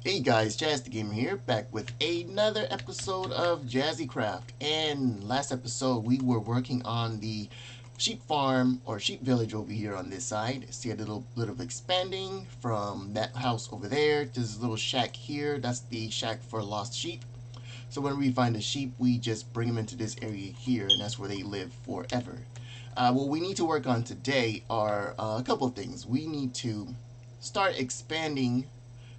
Hey guys, Jazz the Gamer here, back with another episode of Jazzy Craft. And last episode we were working on the sheep farm or sheep village over here on this side. See a little bit of expanding from that house over there to this little shack here. That's the shack for lost sheep. So when we find a sheep, we just bring them into this area here, and that's where they live forever. What we need to work on today are a couple of things. We need to start expanding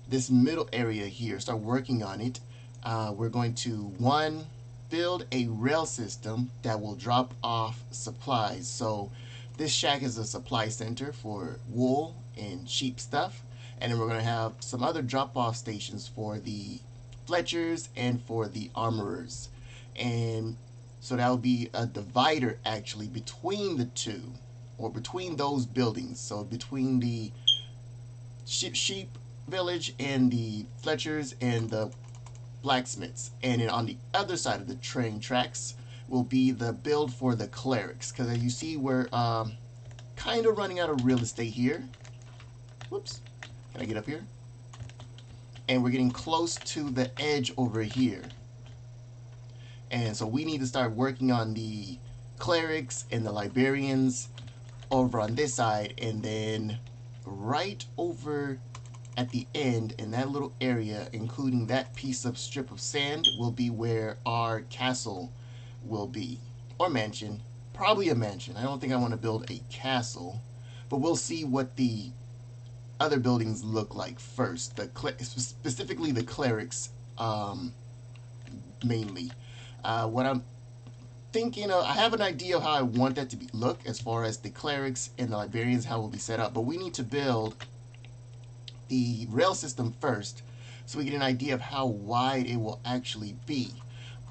this middle area here, start working on it. We're going to, one, build a rail system that will drop off supplies. So this shack is a supply center for wool and sheep stuff. And then we're going to have some other drop off stations for the Fletchers and for the armorers. And so that will be a divider actually between the two, or between those buildings. So between the sheep village and the Fletchers and the blacksmiths. And then on the other side of the train tracks will be the build for the clerics. Because as you see, we're kind of running out of real estate here. Whoops. Can I get up here? And we're getting close to the edge over here. And so we need to start working on the clerics and the librarians over on this side. And then right over at the end in that little area, including that piece of strip of sand, will be where our castle will be, or mansion. Probably a mansion. I don't think I want to build a castle, but we'll see what the other buildings look like first. Specifically the clerics, mainly. What I'm thinking of, I have an idea of how I want that to look as far as the clerics and the librarians, how it will be set up, but we need to build the rail system first so we get an idea of how wide it will actually be.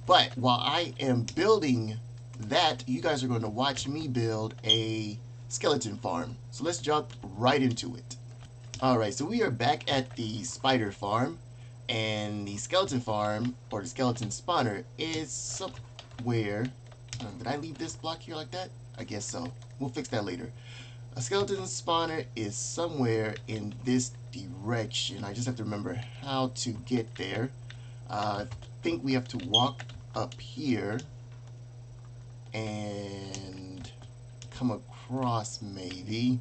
But while I am building that, you guys are going to watch me build a skeleton farm. So let's jump right into it. Alright, so we are back at the spider farm, and the skeleton farm, or the skeleton spawner, is somewhere. Did I leave this block here like that? I guess so. We'll fix that later. A skeleton spawner is somewhere in this direction. I just have to remember how to get there. I think we have to walk up here and come across maybe.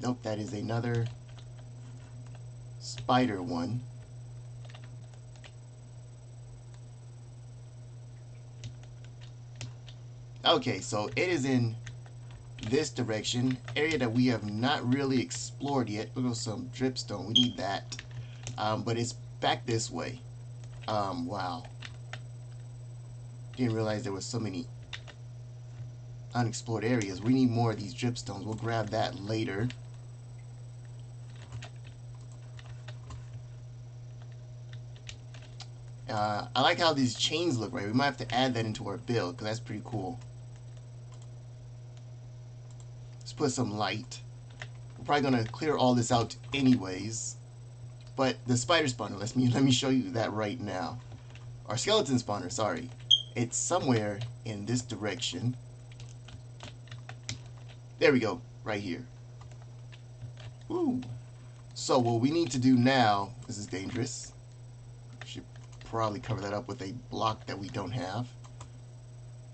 Nope, that is another spider one. Okay, so it is in this direction, area that we have not really explored yet. We'll go some dripstone, we need that. But it's back this way. Wow. Didn't realize there was so many unexplored areas. We need more of these dripstones. We'll grab that later. I like how these chains look, right? We might have to add that into our build, because that's pretty cool. Let's put some light. We're probably going to clear all this out anyways. But the spider spawner, let me show you that right now. Our skeleton spawner, sorry. It's somewhere in this direction. There we go, right here. Ooh. So what we need to do now, this is dangerous. Should probably cover that up with a block that we don't have.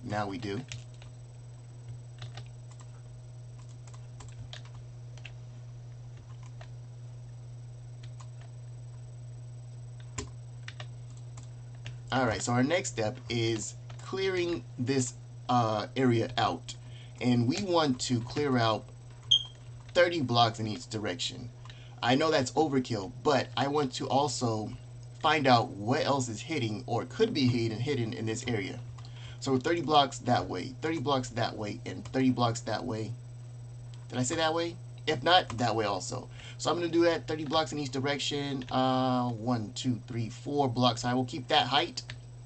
Now we do. Alright, so our next step is clearing this area out. And we want to clear out 30 blocks in each direction. I know that's overkill, but I want to also find out what else is hidden or could be hidden in this area. So 30 blocks that way, 30 blocks that way, and 30 blocks that way. Did I say that way? If not, that way also. So I'm going to do that, 30 blocks in each direction. 1, 2, 3, 4 blocks. I will keep that height,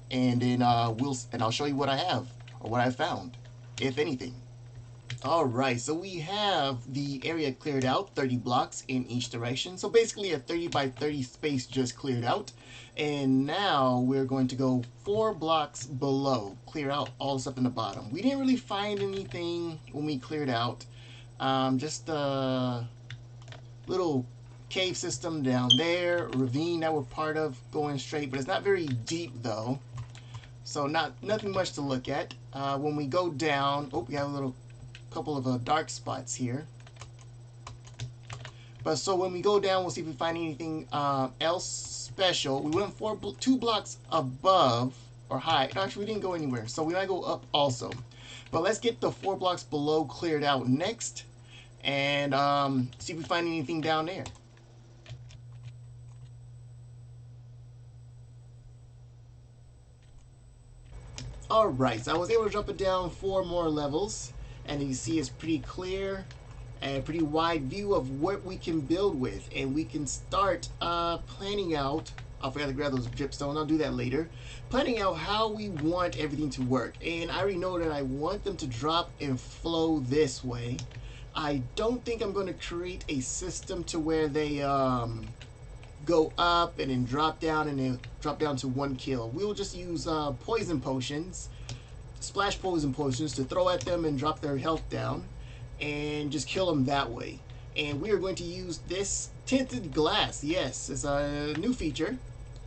and then I'll show you what I have or what I found, if anything. Alright, so we have the area cleared out, 30 blocks in each direction. So basically a 30 by 30 space just cleared out. And now we're going to go 4 blocks below, clear out all this up in the bottom. We didn't really find anything when we cleared out. Just little cave system down there, ravine that we're part of going straight, but it's not very deep though. So nothing much to look at. When we go down, oh, we have a little couple of dark spots here. But so when we go down, we'll see if we find anything else special. We went 2 blocks above or high. No, actually, we didn't go anywhere. So we might go up also. But let's get the 4 blocks below cleared out next, and see if we find anything down there. Alright, so I was able to drop it down 4 more levels, and you see it's pretty clear and a pretty wide view of what we can build with, and we can start planning out. I forgot to grab those dripstone, I'll do that later. Planning out how we want everything to work, and I already know that I want them to drop and flow this way. I don't think I'm going to create a system to where they go up and then drop down and then drop down to 1 kill. We will just use poison potions, splash poison potions to throw at them and drop their health down and just kill them that way. And we are going to use this tinted glass. Yes, it's a new feature.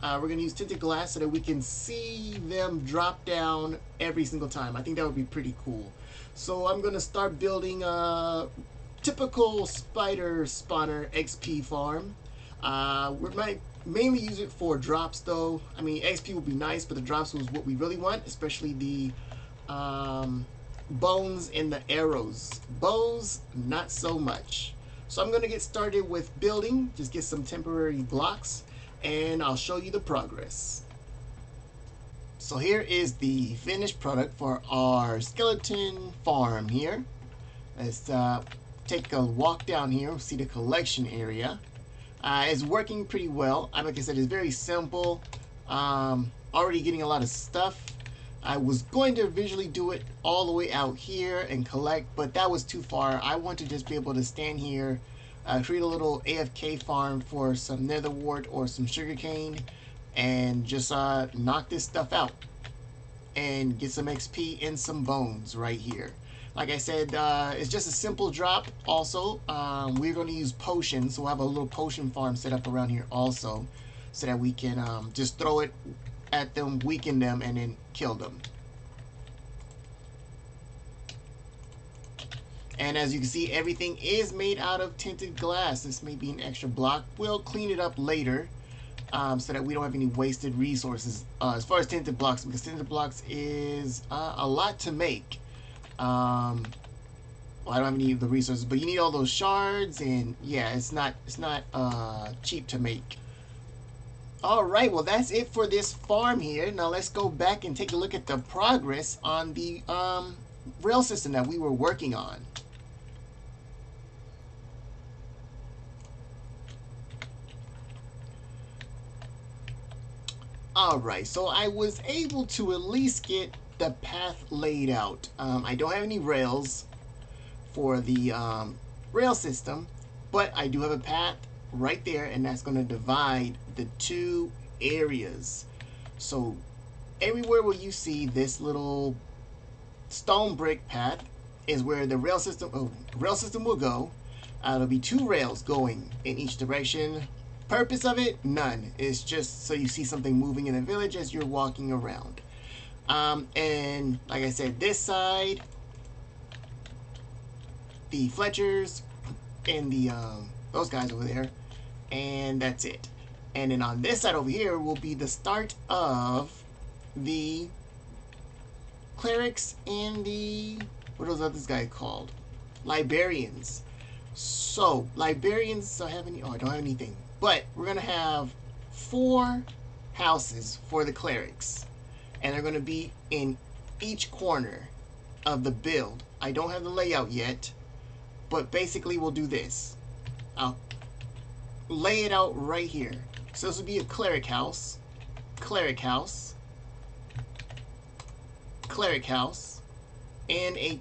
We're going to use tinted glass so that we can see them drop down every single time. I think that would be pretty cool. So I'm going to start building a typical spider spawner XP farm. We might mainly use it for drops though. I mean, XP would be nice, but the drops was what we really want, especially the bones and the arrows. Bows, not so much. So I'm going to get started with building, just get some temporary blocks, and I'll show you the progress. So here is the finished product for our skeleton farm here. Let's take a walk down here, see the collection area. It's working pretty well. Like I said, it's very simple. Already getting a lot of stuff. I was going to visually do it all the way out here and collect, but that was too far. I want to just be able to stand here, create a little AFK farm for some nether wart or some sugarcane, and just knock this stuff out and get some XP and some bones right here. Like I said, it's just a simple drop. Also, we're going to use potions, so we'll have a little potion farm set up around here also, so that we can just throw it at them, weaken them, and then kill them. And as you can see, everything is made out of tinted glass. This may be an extra block. We'll clean it up later, so that we don't have any wasted resources as far as tinted blocks, because tinted blocks is a lot to make. Well, I don't have any of the resources, but you need all those shards, and yeah, it's not cheap to make. Alright, well that's it for this farm here. Now let's go back and take a look at the progress on the rail system that we were working on. Alright, so I was able to at least get the path laid out. I don't have any rails for the rail system, but I do have a path right there, and that's going to divide the 2 areas. So everywhere where you see this little stone brick path is where the rail system will go. There'll be 2 rails going in each direction. Purpose of it, none. It's just so you see something moving in the village as you're walking around. And like I said, this side, the Fletchers and the those guys over there, and that's it. And then on this side over here will be the start of the clerics and the, what are those other guys called? Librarians. So librarians, I don't have anything, but we're gonna have 4 houses for the clerics, and they're gonna be in each corner of the build. I don't have the layout yet, but basically we'll do this. I'll lay it out right here. So this will be a cleric house, cleric house, cleric house, and a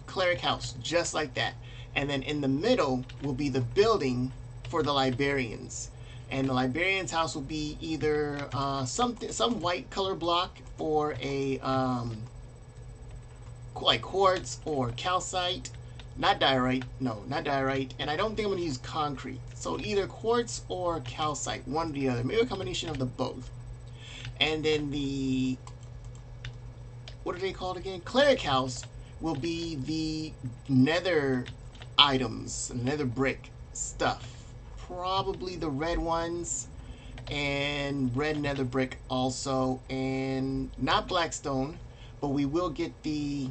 cleric house, just like that. And then in the middle will be the building for the librarians. And the librarian's house will be either some white color block, or a like quartz or calcite, not diorite. No, not diorite. And I don't think I'm going to use concrete. So either quartz or calcite, one or the other. Maybe a combination of the both. And then the, what are they called again? Cleric house will be the nether items, nether brick stuff. Probably the red ones and red nether brick also. And not blackstone, but we will get the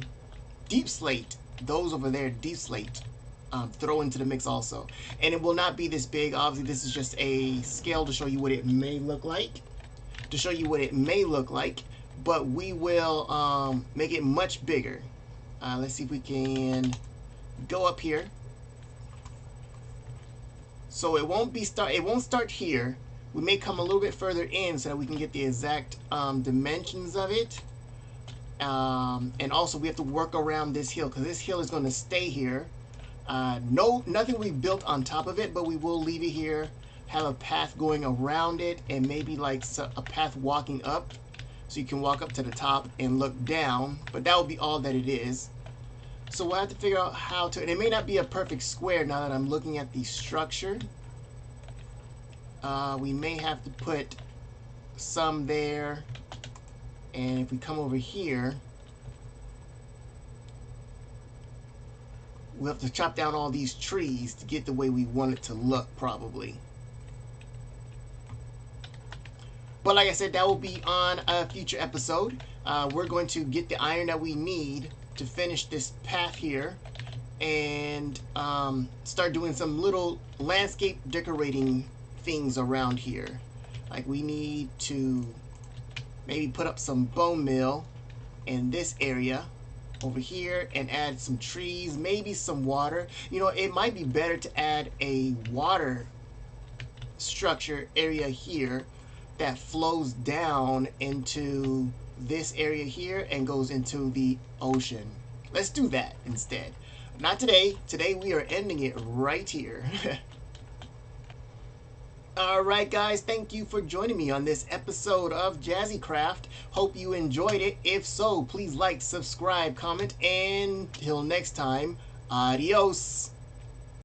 deep slate. Those over there, deep slate. Throw into the mix also. And it will not be this big. Obviously, this is just a scale to show you what it may look like. But we will make it much bigger. Let's see if we can go up here. So it won't start here. We may come a little bit further in so that we can get the exact dimensions of it. And also we have to work around this hill because this hill is going to stay here. Nothing we built on top of it, but we will leave it here. Have a path going around it, and maybe like a path walking up, so you can walk up to the top and look down. But that will be all that it is. So we'll have to figure out how to, and it may not be a perfect square now that I'm looking at the structure. We may have to put some there, and if we come over here, we'll have to chop down all these trees to get the way we want it to look, probably. But like I said, that will be on a future episode. We're going to get the iron that we need to finish this path here, and start doing some little landscape decorating things around here. Like we need to maybe put up some bone meal in this area over here and add some trees, maybe some water. You know, it might be better to add a water structure area here that flows down into this area here and goes into the ocean. Let's do that instead. Not today. Today we are ending it right here. Alright guys, thank you for joining me on this episode of Jazzy Craft. Hope you enjoyed it. If so, please like, subscribe, comment, and till next time, adios.